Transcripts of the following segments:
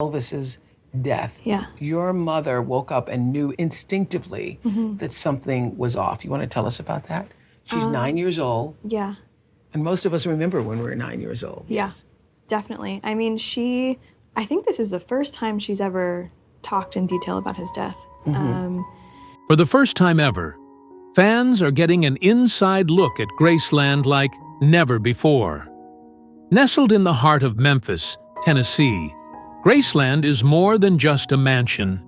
Elvis's death, Yeah. your mother woke up and knew instinctively that something was off. You want to tell us about that? She's 9 years old, Yeah. and most of us remember when we were 9 years old. Yeah, definitely. I mean, I think this is the first time she's ever talked in detail about his death. For the first time ever, fans are getting an inside look at Graceland like never before. Nestled in the heart of Memphis, Tennessee, Graceland is more than just a mansion.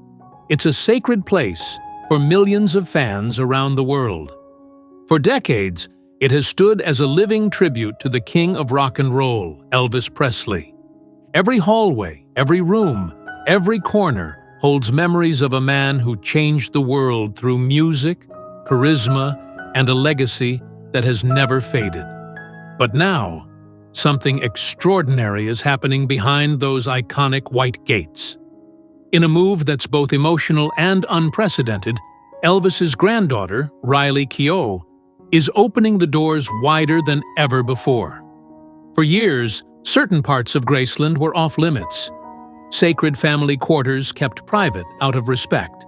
It's a sacred place for millions of fans around the world. For decades, it has stood as a living tribute to the king of rock and roll, Elvis Presley. Every hallway, every room, every corner holds memories of a man who changed the world through music, charisma, and a legacy that has never faded. But now, something extraordinary is happening behind those iconic white gates. In a move that's both emotional and unprecedented, Elvis's granddaughter, Riley Keough, is opening the doors wider than ever before. For years, certain parts of Graceland were off-limits. Sacred family quarters kept private out of respect.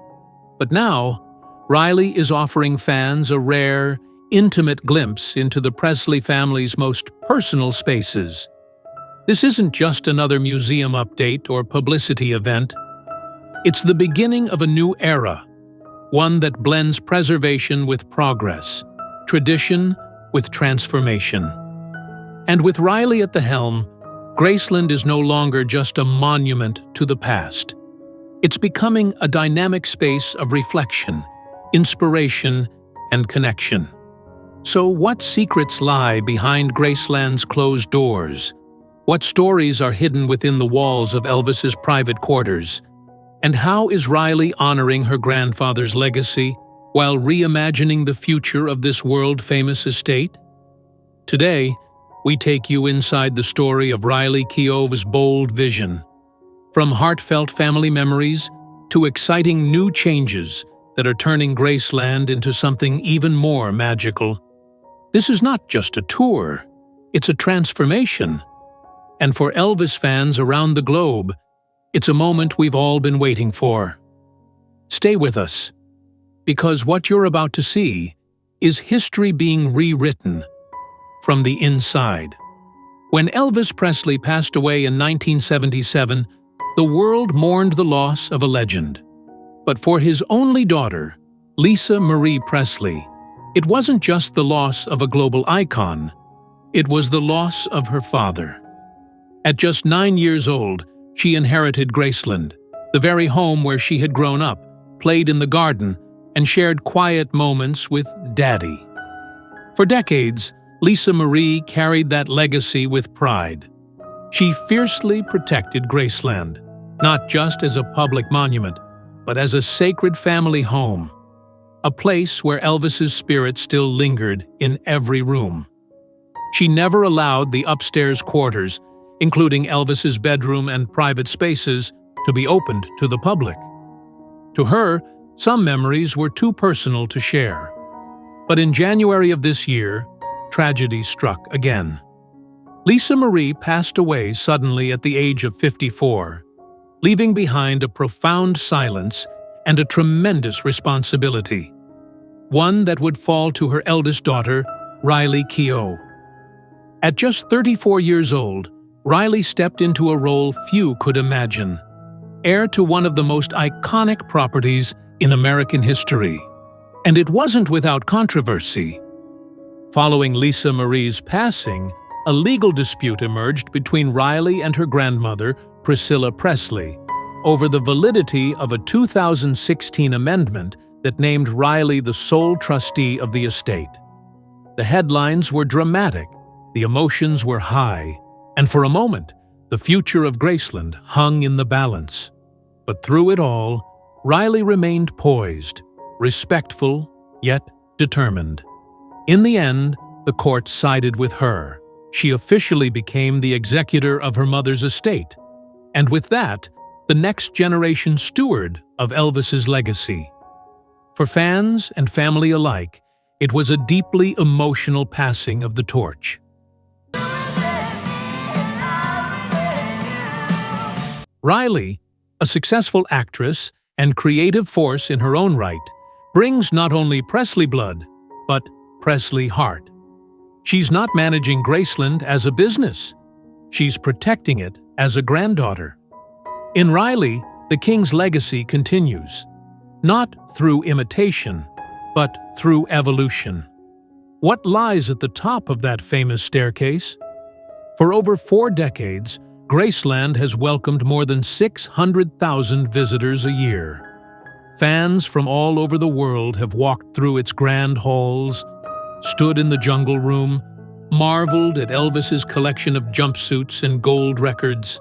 But now, Riley is offering fans a rare, intimate glimpse into the Presley family's most personal spaces. This isn't just another museum update or publicity event. It's the beginning of a new era, one that blends preservation with progress, tradition with transformation. And with Riley at the helm, Graceland is no longer just a monument to the past. It's becoming a dynamic space of reflection, inspiration, and connection. So what secrets lie behind Graceland's closed doors? What stories are hidden within the walls of Elvis's private quarters? And how is Riley honoring her grandfather's legacy while reimagining the future of this world-famous estate? Today, we take you inside the story of Riley Keough's bold vision. From heartfelt family memories to exciting new changes that are turning Graceland into something even more magical. This is not just a tour, it's a transformation. And for Elvis fans around the globe, it's a moment we've all been waiting for. Stay with us, because what you're about to see is history being rewritten from the inside. When Elvis Presley passed away in 1977, the world mourned the loss of a legend. But for his only daughter, Lisa Marie Presley, it wasn't just the loss of a global icon, it was the loss of her father. At just 9 years old, she inherited Graceland, the very home where she had grown up, played in the garden, and shared quiet moments with Daddy. For decades, Lisa Marie carried that legacy with pride. She fiercely protected Graceland, not just as a public monument, but as a sacred family home, a place where Elvis's spirit still lingered in every room. She never allowed the upstairs quarters, including Elvis's bedroom and private spaces, to be opened to the public. To her, some memories were too personal to share. But in January of this year, tragedy struck again. Lisa Marie passed away suddenly at the age of 54, leaving behind a profound silence and a tremendous responsibility, one that would fall to her eldest daughter, Riley Keough. At just 34 years old, Riley stepped into a role few could imagine, heir to one of the most iconic properties in American history. And it wasn't without controversy. Following Lisa Marie's passing, a legal dispute emerged between Riley and her grandmother, Priscilla Presley, over the validity of a 2016 amendment that named Riley the sole trustee of the estate. The headlines were dramatic, the emotions were high, and for a moment, the future of Graceland hung in the balance. But through it all, Riley remained poised, respectful, yet determined. In the end, the court sided with her. She officially became the executor of her mother's estate, and with that, the next generation steward of Elvis's legacy. For fans and family alike, it was a deeply emotional passing of the torch. Riley, a successful actress and creative force in her own right, brings not only Presley blood, but Presley heart. She's not managing Graceland as a business. She's protecting it as a granddaughter. In Riley, the king's legacy continues, not through imitation, but through evolution. What lies at the top of that famous staircase? For over 4 decades, Graceland has welcomed more than 600,000 visitors a year. Fans from all over the world have walked through its grand halls, stood in the jungle room, marveled at Elvis's collection of jumpsuits and gold records.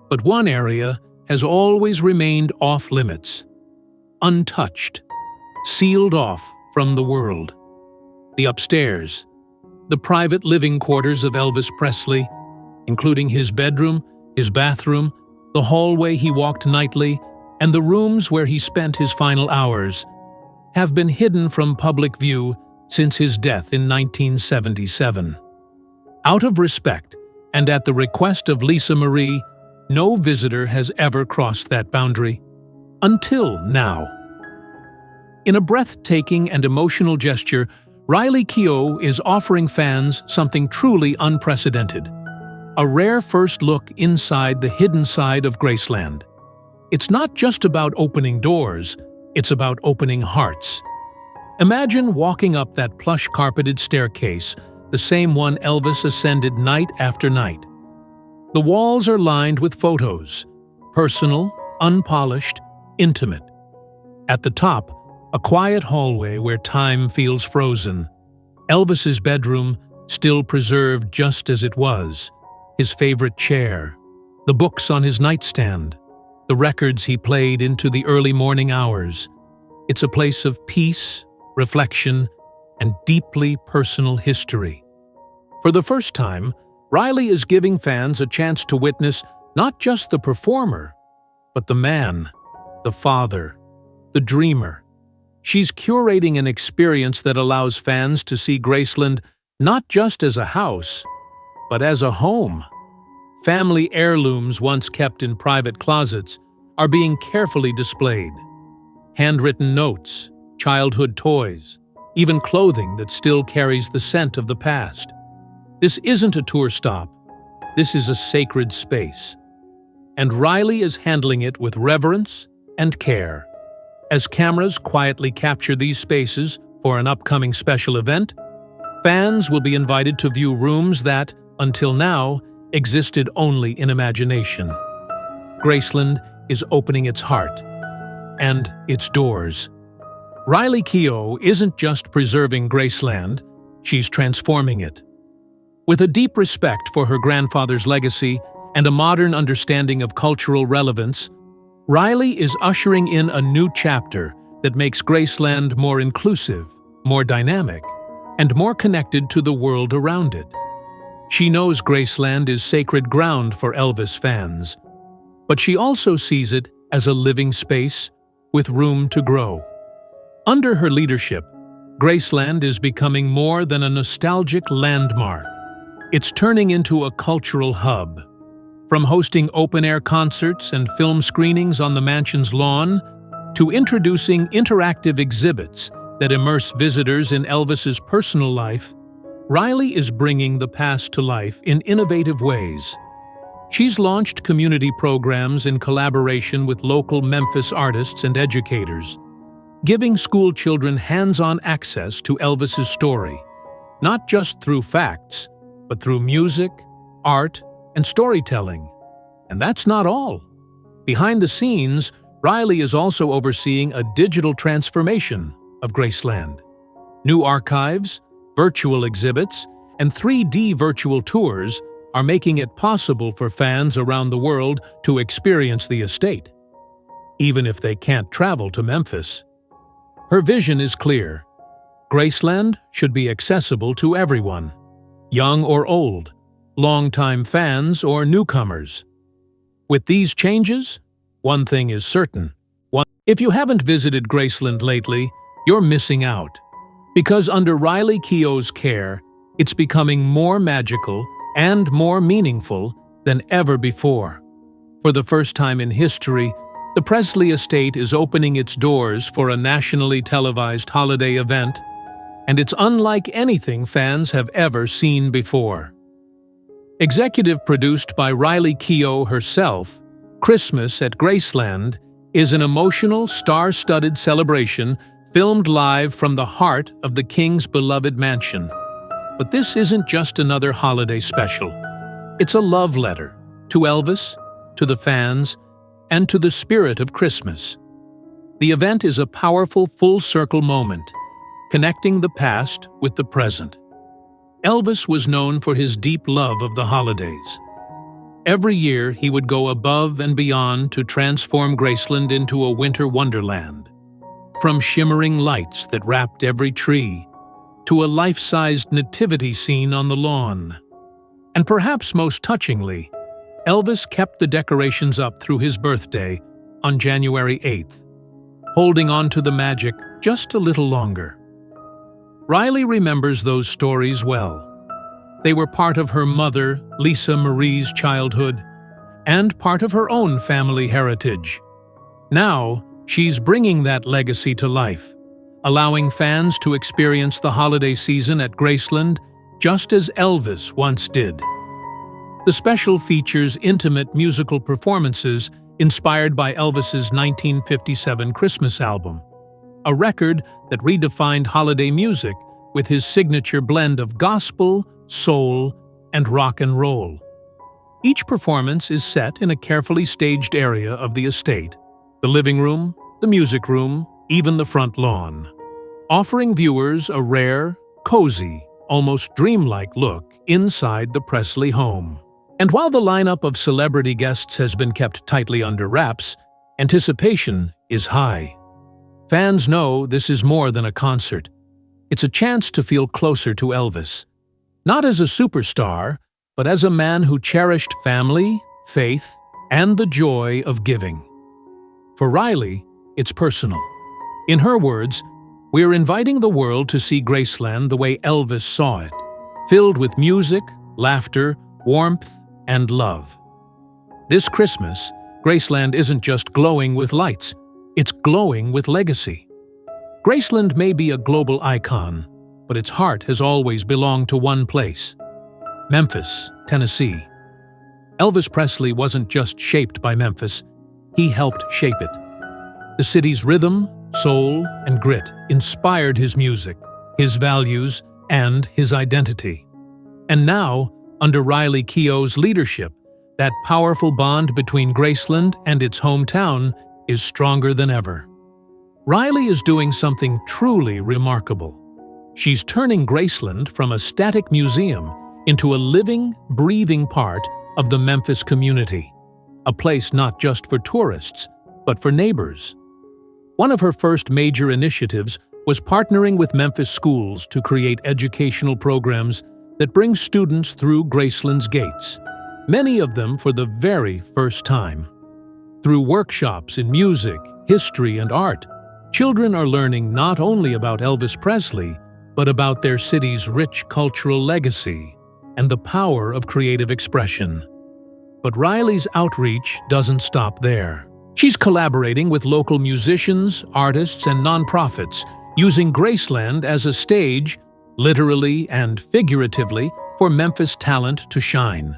But one area has always remained off-limits, untouched, sealed off from the world. The upstairs, the private living quarters of Elvis Presley, including his bedroom, his bathroom, the hallway he walked nightly, and the rooms where he spent his final hours, have been hidden from public view since his death in 1977. Out of respect, and at the request of Lisa Marie, no visitor has ever crossed that boundary. Until now. In a breathtaking and emotional gesture, Riley Keough is offering fans something truly unprecedented. A rare first look inside the hidden side of Graceland. It's not just about opening doors, it's about opening hearts. Imagine walking up that plush-carpeted staircase, the same one Elvis ascended night after night. The walls are lined with photos, personal, unpolished, intimate. At the top, a quiet hallway where time feels frozen. Elvis's bedroom, still preserved just as it was. His favorite chair, the books on his nightstand, the records he played into the early morning hours. It's a place of peace, reflection, and deeply personal history. For the first time, Riley is giving fans a chance to witness not just the performer, but the man, the father, the dreamer. She's curating an experience that allows fans to see Graceland not just as a house, but as a home. Family heirlooms once kept in private closets are being carefully displayed. Handwritten notes, childhood toys, even clothing that still carries the scent of the past. This isn't a tour stop. This is a sacred space. And Riley is handling it with reverence and care. As cameras quietly capture these spaces for an upcoming special event, fans will be invited to view rooms that, until now, existed only in imagination. Graceland is opening its heart and its doors. Riley Keough isn't just preserving Graceland, she's transforming it. With a deep respect for her grandfather's legacy and a modern understanding of cultural relevance, Riley is ushering in a new chapter that makes Graceland more inclusive, more dynamic, and more connected to the world around it. She knows Graceland is sacred ground for Elvis fans, but she also sees it as a living space with room to grow. Under her leadership, Graceland is becoming more than a nostalgic landmark. It's turning into a cultural hub. From hosting open-air concerts and film screenings on the mansion's lawn, to introducing interactive exhibits that immerse visitors in Elvis's personal life, Riley is bringing the past to life in innovative ways. She's launched community programs in collaboration with local Memphis artists and educators, giving school children hands-on access to Elvis's story, not just through facts, but through music, art, and storytelling. And that's not all. Behind the scenes, Riley is also overseeing a digital transformation of Graceland. New archives, virtual exhibits, and 3D virtual tours are making it possible for fans around the world to experience the estate, even if they can't travel to Memphis. Her vision is clear. Graceland should be accessible to everyone, young or old, longtime fans or newcomers. With these changes, one thing is certain. If you haven't visited Graceland lately, you're missing out. Because under Riley Keough's care, it's becoming more magical and more meaningful than ever before. For the first time in history, the Presley estate is opening its doors for a nationally televised holiday event, and it's unlike anything fans have ever seen before. Executive produced by Riley Keough herself, Christmas at Graceland is an emotional, star-studded celebration filmed live from the heart of the King's beloved mansion. But this isn't just another holiday special. It's a love letter to Elvis, to the fans, and to the spirit of Christmas. The event is a powerful full-circle moment, connecting the past with the present. Elvis was known for his deep love of the holidays. Every year, he would go above and beyond to transform Graceland into a winter wonderland. From shimmering lights that wrapped every tree, to a life-sized nativity scene on the lawn. And perhaps most touchingly, Elvis kept the decorations up through his birthday on January 8th, holding on to the magic just a little longer. Riley remembers those stories well. They were part of her mother, Lisa Marie's childhood, and part of her own family heritage. Now, she's bringing that legacy to life, allowing fans to experience the holiday season at Graceland just as Elvis once did. The special features intimate musical performances inspired by Elvis's 1957 Christmas album, a record that redefined holiday music with his signature blend of gospel, soul, and rock and roll. Each performance is set in a carefully staged area of the estate, the living room, the music room, even the front lawn, offering viewers a rare, cozy, almost dreamlike look inside the Presley home. And while the lineup of celebrity guests has been kept tightly under wraps, anticipation is high. Fans know this is more than a concert. It's a chance to feel closer to Elvis, not as a superstar, but as a man who cherished family, faith, and the joy of giving. For Riley, it's personal. In her words, "We're inviting the world to see Graceland the way Elvis saw it, filled with music, laughter, warmth, and love." This Christmas, Graceland isn't just glowing with lights, it's glowing with legacy. Graceland may be a global icon, but its heart has always belonged to one place: Memphis, Tennessee. Elvis Presley wasn't just shaped by Memphis, he helped shape it. The city's rhythm, soul, and grit inspired his music, his values, and his identity. And now, under Riley Keough's leadership, that powerful bond between Graceland and its hometown is stronger than ever. Riley is doing something truly remarkable. She's turning Graceland from a static museum into a living, breathing part of the Memphis community, a place not just for tourists, but for neighbors. One of her first major initiatives was partnering with Memphis schools to create educational programs that bring students through Graceland's gates, many of them for the very first time. Through workshops in music, history, and art, children are learning not only about Elvis Presley, but about their city's rich cultural legacy and the power of creative expression. But Riley's outreach doesn't stop there. She's collaborating with local musicians, artists, and nonprofits, using Graceland as a stage, literally and figuratively, for Memphis talent to shine.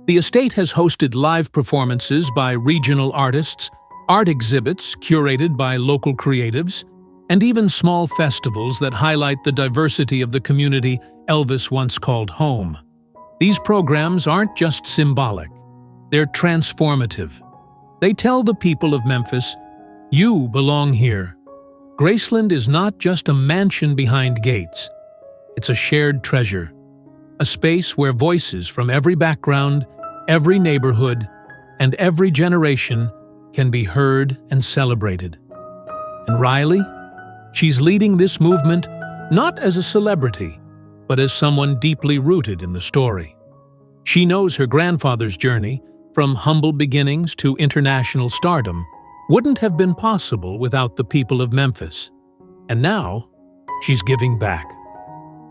The estate has hosted live performances by regional artists, art exhibits curated by local creatives, and even small festivals that highlight the diversity of the community Elvis once called home. These programs aren't just symbolic, they're transformative. They tell the people of Memphis, "You belong here." Graceland is not just a mansion behind gates. It's a shared treasure, a space where voices from every background, every neighborhood, and every generation can be heard and celebrated. And Riley? She's leading this movement not as a celebrity, but as someone deeply rooted in the story. She knows her grandfather's journey, from humble beginnings to international stardom, wouldn't have been possible without the people of Memphis. And now, she's giving back.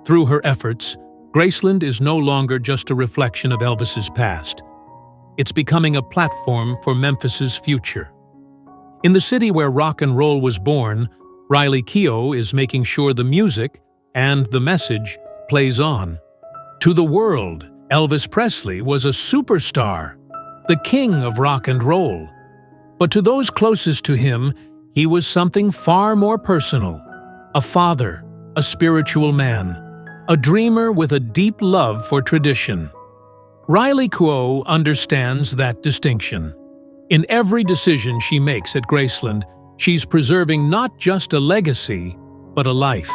Through her efforts, Graceland is no longer just a reflection of Elvis's past. It's becoming a platform for Memphis's future. In the city where rock and roll was born, Riley Keough is making sure the music and the message plays on. To the world, Elvis Presley was a superstar, the king of rock and roll. But to those closest to him, he was something far more personal. A father, a spiritual man, a dreamer with a deep love for tradition. Riley Keough understands that distinction. In every decision she makes at Graceland, she's preserving not just a legacy, but a life.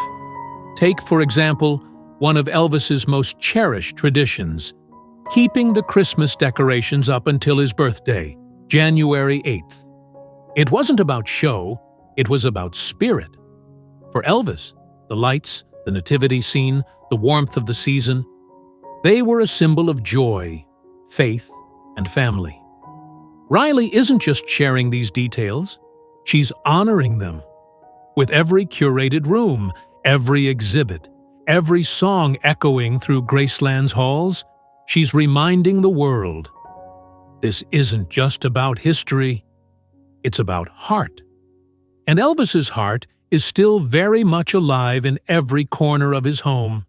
Take, for example, one of Elvis's most cherished traditions, keeping the Christmas decorations up until his birthday, January 8th. It wasn't about show, it was about spirit. For Elvis, the lights, the nativity scene, the warmth of the season, they were a symbol of joy, faith, and family. Riley isn't just sharing these details, she's honoring them. With every curated room, every exhibit, every song echoing through Graceland's halls, she's reminding the world, this isn't just about history, it's about heart. And Elvis's heart is still very much alive in every corner of his home.